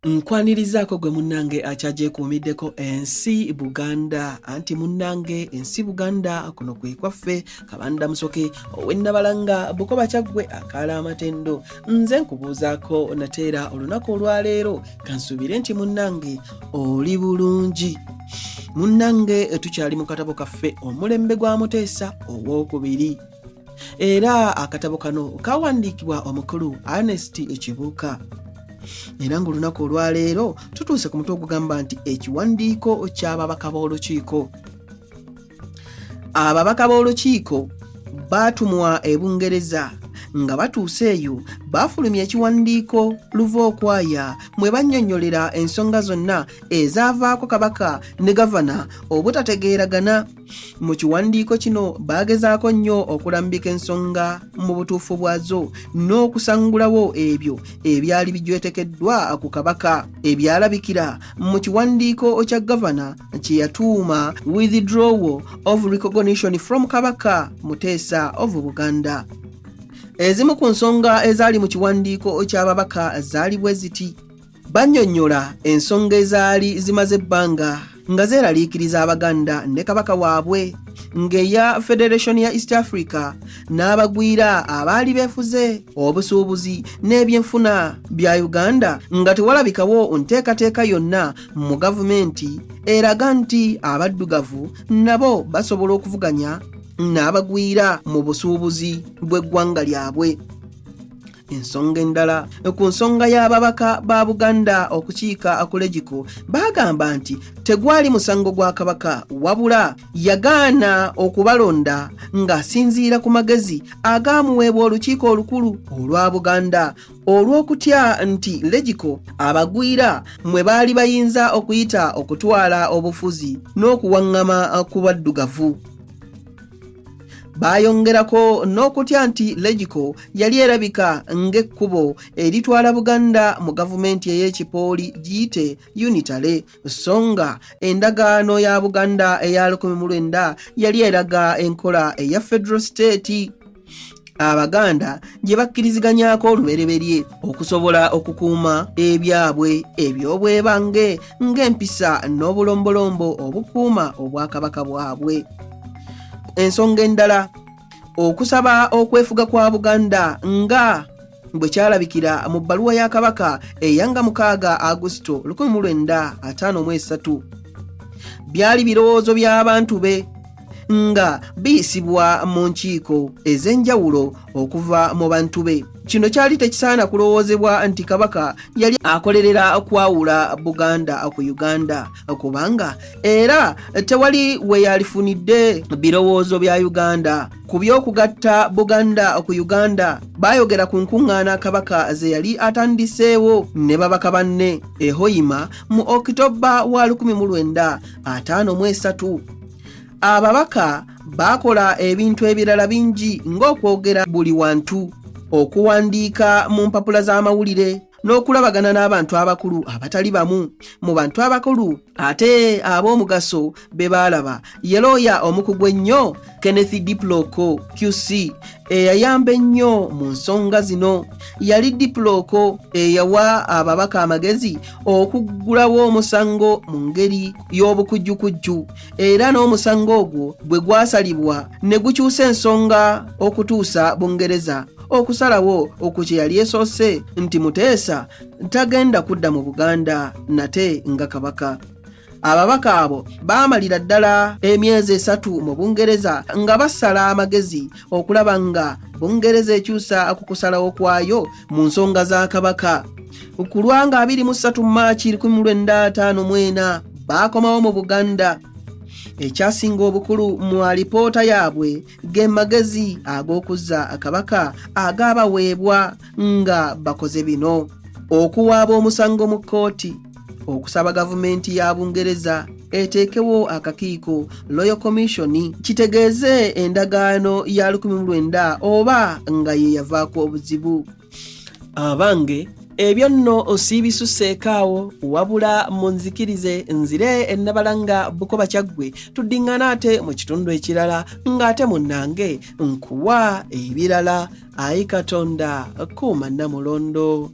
Nkwanirizaako gwe munnange akyagyekuumiddeko ensi Buganda anti munnange ensi Buganda kuno kwe kwaffe Kabanda Musoke ow'Ennabalanga Bukoba Kyaggwe akaala amatendo. Nze nkubuuzaako nateera olunaku olwaleero kansuubire nti munnange oli bulungi. Munnange tukyali mu katabo kaffe Omulembe gwa Muteesa ow'okubiri. Era akatabo kano kawandiikibwa omukulu Ernest Kibuuka. Era ng'olunaku olwaleero tutuuse ku mutwe ogugamba nti ekiwandiiko ky'ababaka b'olukiiko. Ababaka b'olukiiko baatumwa e Bungereza nga batuuse eyo baafulumya ekiwandiiko Luvookwaya mwe bannyonnyolera ensonga zonna ezaavaako kabaka ne gavana obutategeeragana. Mu kiwandiiko kino baagezaako nnyo okulambika ensonga mu butuufu bwazo n'okusangulawo ebyo ebyali bijwetekeddwa ku kabaka ebyalabikira mu kiwandiiko kya gavana kye yatuuma Withdrawal of Recognition from Kabaka Muteesa of Buganda. Ezimu ku nsonga ezaali mu kiwandiiko ky'ababaka zaali bwe ziti. Bannyonnyola ensonga ezaali zimaze ebbanga nga zeeraliikiriza Abaganda ne kabaka waabwe ng'eya Federation ya East Africa n'abagwira abaali beefuze obusuubuzi n'ebyenfuna bya Uganda nga tewalabikawo nteekateeka yonna mu gavumenti eraga nti abaddugavu nabo basobola okuvuganya n'abagwira mu busuubuzi bw'eggwanga lyabwe. Ensonga endala ku nsonga y'ababaka ba Buganda okukiika Akulejiko bagamba nti tegwali musango gwa kabaka wabula yagaana okubalonda ng'asinziira ku magezi agaamuweebwa olukiiko olukulu olwa Buganda olw'okutya nti Legiko abagwira mwe baali bayinza okuyita okutwala obufuzi n'okuwaŋŋama ku baddugavu. Bayongerako n'okutya nti Legiko yali erabika ng'ekkubo eritwala Buganda mu gavumenti ey'ekipooli giyite unitary, so nga endagaano ya Buganda eya 1900 yali eraga enkola eya federal state. Abaganda gye bakkiriziganyaako olubereberye okusobola okukuuma ebyabwe eby'obwebange ng'empisa n'obulombolombo obukuuma obwakabaka bwabwe. Ensonga endala okusaba okwefuga kwa Buganda nga bwe kyalabikira mu bbaluwa ya kabaka eyanga 6 Agusto 1953 byali birowoozo by'abantu be nga biyisibwa mu nkiiko ez'enjawulo okuva mu bantu be. Kino kyali tekisaana kulowoozebwa nti kabaka yali akolerera kwawula Buganda ku Uganda kubanga era tewali we yalifunidde birowoozo bya Uganda ku by'okugatta Buganda ku Uganda. Baayogera ku nkuŋŋaana kabaka ze yali atandiseewo ne babaka banne e Hoima mu Okitoba wa 1953. Ababaka baakola ebintu ebirala bingi ng'okwogera buli wantu, okuwandiika mu mpapula z'amawulire n'okulabagana n'abantu abakulu abatali bamu. Mu bantu abakulu ate ab'omugaso be baalaba ye looya omukugu ennyo Kenneth Diploko QC eyayamba ennyo mu nsonga zino. Yali Diploko eyawa ababaka amagezi okuggulawo omusango mu ngeri y'obukujjukujju, era n'omusango ogwo bwe gwasalibwa ne gukyusa ensonga okutuusa Bungereza okusalawo okukye yali esoose nti Muteesa tagenda kudda mu Buganda nate nga kabaka. Ababaka abo baamalira ddala emyezi 3 mu Bungereza nga basala amagezi okulaba nga Bungereza ekyusa ku kusalawo kwayo mu nsonga za kabaka. Ku lwanga 23 Maachi 1954 baakomawo mu Buganda. Ekyasinga obukulu mu alipoota yaabwe ge magezi ag'okuzza kabaka agaabaweebwa nga bakoze bino: okuwaaba omusango mu kkooti, okusaba gavumenti ya Bungereza eteekewo akakiiko Royal Commission kitegeeze endagaano ya 1900 oba nga ye yavaako obuzibu. Abange ebyo nno osiibisuseekaawo wabula munzikirize nzire Ennabalanga Bukoba Kyaggwe tuddiŋŋana ate mu kitundu ekirala ng'ate munnange nkuwa ebirala. Ayi Katonda kuuma Namulondo.